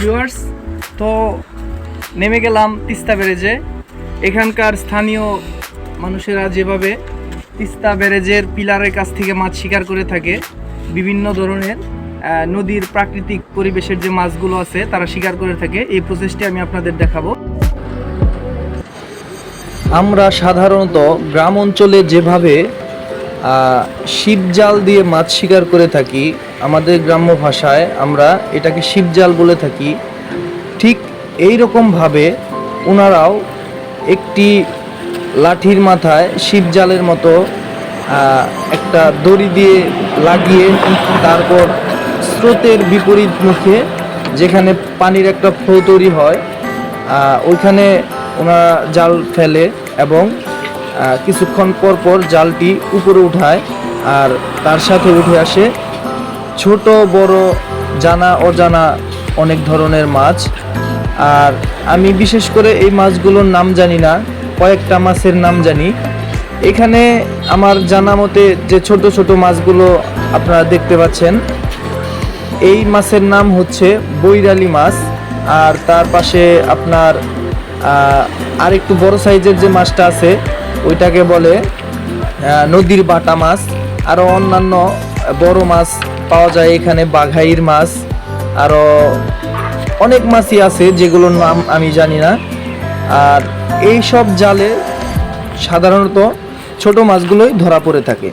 Viewers, তো নেমে গেলাম তিস্তা ব্যারেজে। এখানকার স্থানীয় মানুষেরা যেভাবে তিস্তা ব্যারেজের পিলারের কাছ থেকে মাছ শিকার করে থাকে, বিভিন্ন ধরনের নদীর প্রাকৃতিক পরিবেশের যে মাছগুলো আছে তারা শিকার করে থাকে, এই প্রসেসটি আমি আপনাদের দেখাবো। আমরা সাধারণত গ্রাম অঞ্চলে যেভাবে শিবজাল দিয়ে মাছ শিকার করে থাকি, আমাদের গ্রাম্য ভাষায় আমরা এটাকে শিবজাল বলে থাকি, ঠিক এই রকমভাবে ওনারাও একটি লাঠির মাথায় শিবজালের মতো একটা দড়ি দিয়ে লাগিয়ে, তারপর স্রোতের বিপরীত মুখে যেখানে পানির একটা ফ্লো তৈরি হয় ওইখানে ওনারা জাল ফেলে এবং কিছুক্ষণ পর পর জালটি উপরে উঠায়, আর তার সাথে উঠে আসে ছোট বড় জানা অজানা অনেক ধরনের মাছ। আর আমি বিশেষ করে এই মাছগুলোর নাম জানি না, কয়েকটা মাছের নাম জানি। এখানে আমার জানা মতে যে ছোট ছোট মাছগুলো আপনারা দেখতে পাচ্ছেন, এই মাছের নাম হচ্ছে বৈরালি মাছ। আর তার পাশে আপনার আর একটু বড় সাইজের যে মাছটা আছে ওইটাকে বলে নদীর বাটা মাছ। আরও অন্যান্য বড় মাছ পাওয়া যায় এখানে, বাঘাইর মাছ, আরও অনেক মাছই আছে যেগুলোর নাম আমি জানি না। আর এই সব জালে সাধারণত ছোট মাছগুলোই ধরা পড়ে থাকে।